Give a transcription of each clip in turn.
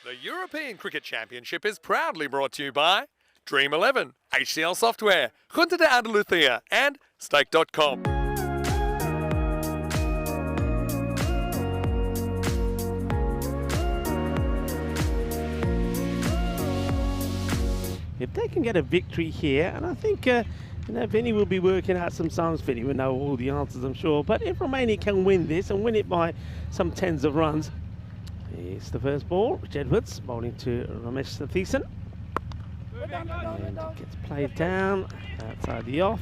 The European Cricket Championship is proudly brought to you by Dream11, HCL Software, Junta de Andalucía, and Stake.com. If they can get a victory here, and I think Vinny will be working out some sums. Vinny will know all the answers, I'm sure. But if Romania can win this and win it by some tens of runs, it's the first ball. Rich Edwards bowling to Ramesh Sathisan. And it gets played down outside the off.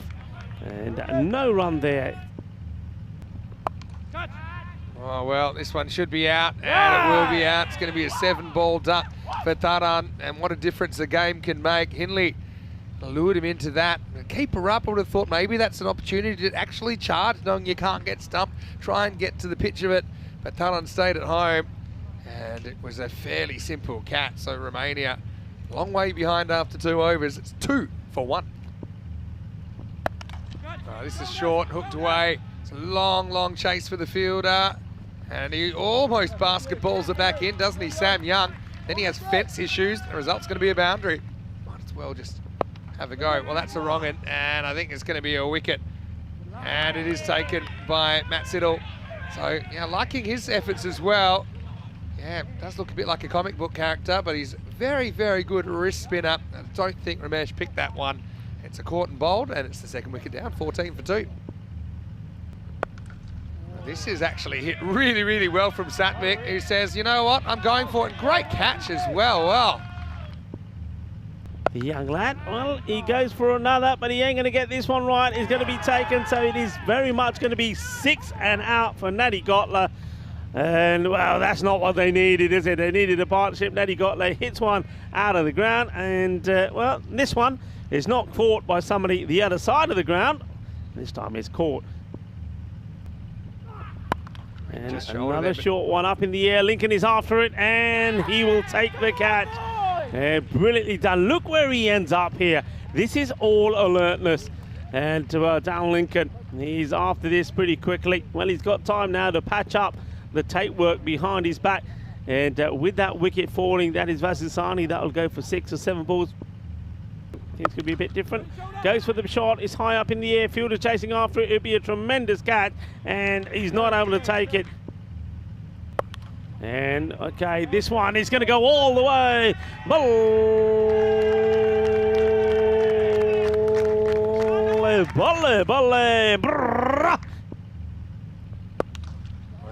And no run there. Oh, well, this one should be out, and it will be out. It's going to be a 7-ball duck for Taran, and what a difference the game can make. Hindley lured him into that. Keep her up. I would have thought maybe that's an opportunity to actually charge, knowing you can't get stumped. Try and get to the pitch of it, but Taran stayed at home, and it was a fairly simple catch. So Romania, long way behind after 2 overs. It's 2 for 1. Oh, this is short, hooked away. It's a long chase for the fielder. And he almost basketballs it back in, doesn't he, Sam Young? Then he has fence issues. The result's going to be a boundary. Might as well just have a go. Well, that's a wrong one, and I think it's going to be a wicket. And it is taken by Matt Siddle. So, yeah, liking his efforts as well. Yeah, does look a bit like a comic book character, but he's very good wrist spinner. I don't think Ramesh picked that one. It's a caught and bowled, and it's the second wicket down, 14 for 2. This is actually hit really well from Satmik, who says, you know what, I'm going for it. Great catch as well. Well, the young lad, well, he goes for another, but he ain't going to get this one right. It's going to be taken, so it is very much going to be 6 and out for Natty Gotler. And, well, that's not what they needed, is it? They needed a partnership. Natty Gotler hits one out of the ground, and, well, this one is not caught by somebody the other side of the ground. This time it's caught. And another short one up in the air. Lincoln is after it, and he will take the catch. Brilliantly done. Look where he ends up here. This is all alertness. And down Lincoln, he's after this pretty quickly. Well, he's got time now to patch up the tape work behind his back. And with that wicket falling, that is Vasisani. That will go for 6 or 7 balls. Things could be a bit different. Goes for the shot. It's high up in the air. Fielder chasing after it. It'll be a tremendous catch, and he's not able to take it. And okay, this one is going to go all the way. Well,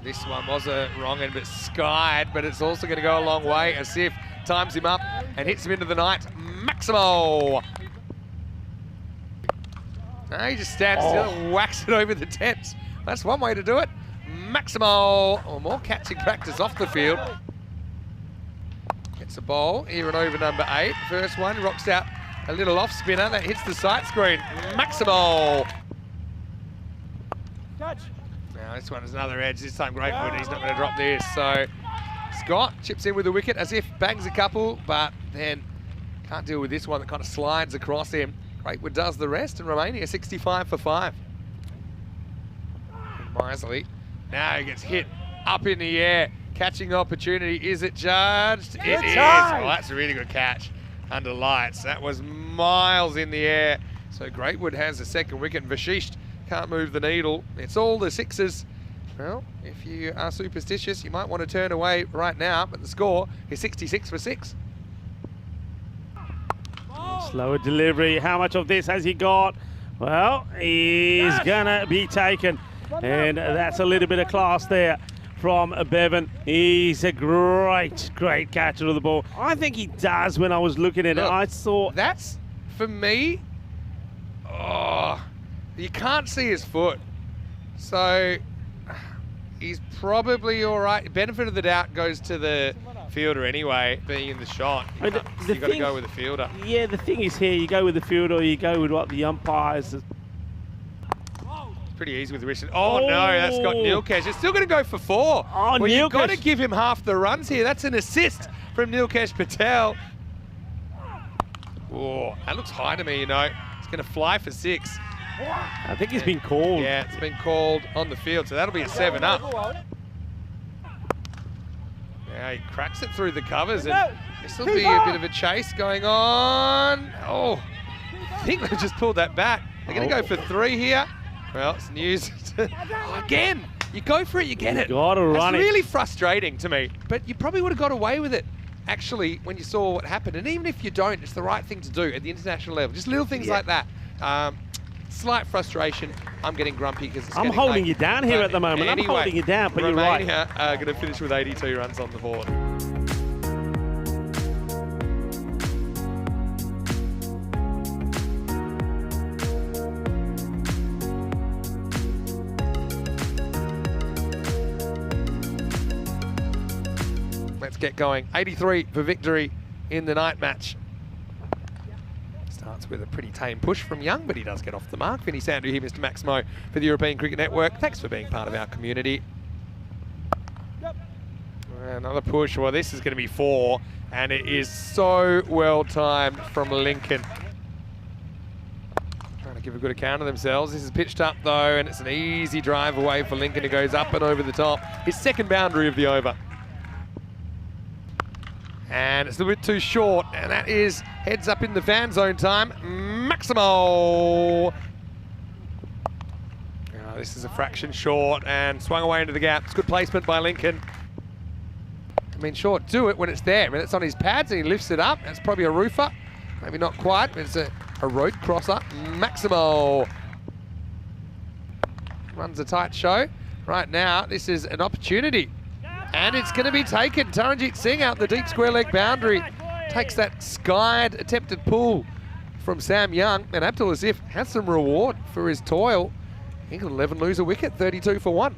this one was a wrong end, but skied, but it's also going to go a long way. Asif times him up and hits him into the night. Maximo. No, he just stands still and whacks it over the tents. That's one way to do it. Maximo. Oh, more catching practice off the field. Gets a bowl here and over number 8. First one rocks out a little off spinner that hits the sight screen. Maximo. Now this one is another edge. This time Greatwood. He's not going to drop this. So Scott chips in with a wicket as if bangs a couple, but then can't deal with this one that kind of slides across him. Greatwood does the rest, and Romania 65 for 5. And Misley, now he gets hit up in the air. Catching opportunity, is it judged? It is. Well, that's a really good catch under lights. That was miles in the air. So Greatwood has the second wicket, and Vashisht can't move the needle. It's all the 6s. Well, if you are superstitious, you might want to turn away right now, but the score is 66 for 6. Slower delivery. How much of this has he got? Well, he's gonna be taken, and that's a little bit of class there from Bevan. He's a great catcher of the ball. I think he does. When I was looking at it, I saw that's for me. Oh, you can't see his foot, so he's probably all right. Benefit of the doubt goes to the fielder anyway, being in the shot. You've got to go with the fielder. Yeah, the thing is here, you go with the fielder or you go with what the umpires. It's pretty easy with the wrist. Oh no, that's got Nilkesh. It's still going to go for 4. Oh, well, you've got to give him half the runs here. That's an assist from Nilkesh Patel. Oh, that looks high to me, you know. It's going to fly for 6. I think it's been called. Yeah, it's been called on the field, so that'll be a 7 up. Now he cracks it through the covers, and this will be a bit of a chase going on. Oh, I think they just pulled that back. They're going to go for 3 here. Well, it's news. Again, you go for it, you get it. Gotta run it. It's really frustrating to me, but you probably would have got away with it, actually, when you saw what happened. And even if you don't, it's the right thing to do at the international level. Just little things like that. Slight frustration. I'm getting grumpy because it's I'm holding you down here at the moment. Anyway, I'm holding you down, but you're right. Romania are going to finish with 82 runs on the board. Let's get going. 83 for victory in the night match. Starts with a pretty tame push from Young, but he does get off the mark. Vinny Sandu here, Mr. Maximo for the European Cricket Network. Thanks for being part of our community. Another push. Well, this is going to be 4, and it is so well timed from Lincoln. Trying to give a good account of themselves. This is pitched up though, and it's an easy drive away for Lincoln, who goes up and over the top. His second boundary of the over. And it's a little bit too short, and that is heads up in the fan zone time. Maximo! Oh, this is a fraction short and swung away into the gap. It's good placement by Lincoln. I mean, short, do it when it's there. I mean, it's on his pads and he lifts it up. That's probably a roofer. Maybe not quite, but it's a road crosser. Maximo! Runs a tight show. Right now, this is an opportunity. And it's going to be taken. Taranjit Singh out the deep square leg boundary. Takes that skied attempted pull from Sam Young. And Abdul Azif has some reward for his toil. England 11 lose a wicket, 32 for 1.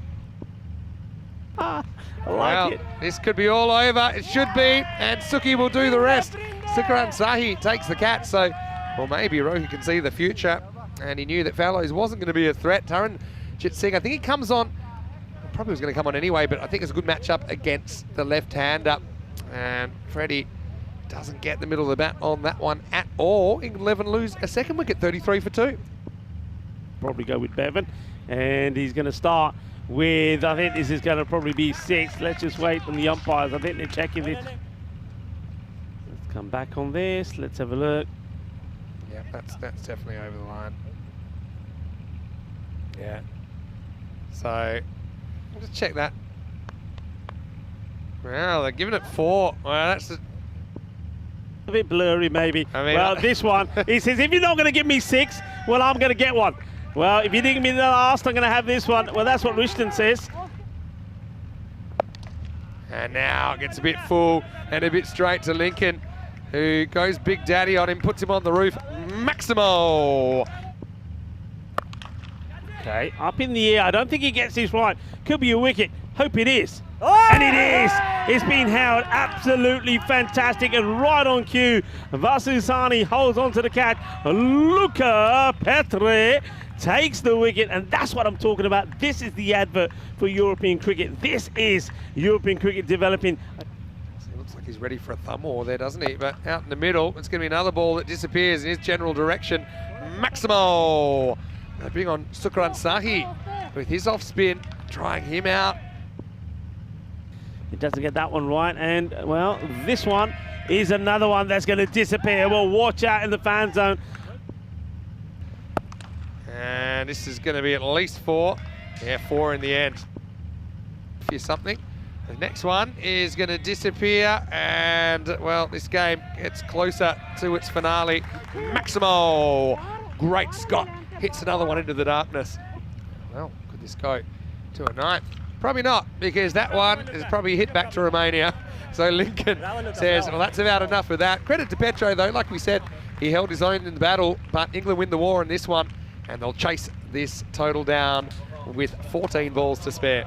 I like it. This could be all over. It should be. And Suki will do the rest. Sukaran Sahi takes the catch. So, well, maybe Rohi can see the future. And he knew that Fallows wasn't going to be a threat. Taranjit Singh, I think he comes on. Probably was going to come on anyway, but I think it's a good matchup against the left-hander. And Freddie doesn't get the middle of the bat on that one at all. England 11 lose a second wicket, 33 for 2. Probably go with Bevan. And he's going to start with, I think this is going to probably be 6. Let's just wait on the umpires. I think they're checking this. Let's come back on this. Let's have a look. Yeah, that's definitely over the line. Yeah. So, we'll just check that. Well, they're giving it 4. Well, that's a bit blurry, maybe. I mean, well, this one, he says, if you're not going to give me 6, well, I'm going to get one. Well, if you didn't give me the last, I'm going to have this one. Well, that's what Rishton says. And now it gets a bit full and a bit straight to Lincoln, who goes Big Daddy on him, puts him on the roof. Maximo! Okay, up in the air. I don't think he gets this right. Could be a wicket. Hope it is. And it is. It's been held absolutely fantastic and right on cue. Vasusani holds on to the catch. Luca Petre takes the wicket, and that's what I'm talking about. This is the advert for European cricket. This is European cricket developing. It looks like he's ready for a thumb war there, doesn't he? But out in the middle, it's going to be another ball that disappears in his general direction. Maximo! They bring on Sukaran Sahi with his off spin, trying him out. He doesn't get that one right, and well, this one is another one that's going to disappear. Well, watch out in the fan zone. And this is going to be at least 4. Yeah, 4 in the end. Here's something. The next one is going to disappear, and well, this game gets closer to its finale. Maximo! Great Scott hits another one into the darkness. Well, could this go to a 9th? Probably not, because that one is probably hit back to Romania. So Lincoln says, well, that's about enough of that. Credit to Petro, though. Like we said, he held his own in the battle, but England win the war in this one, and they'll chase this total down with 14 balls to spare.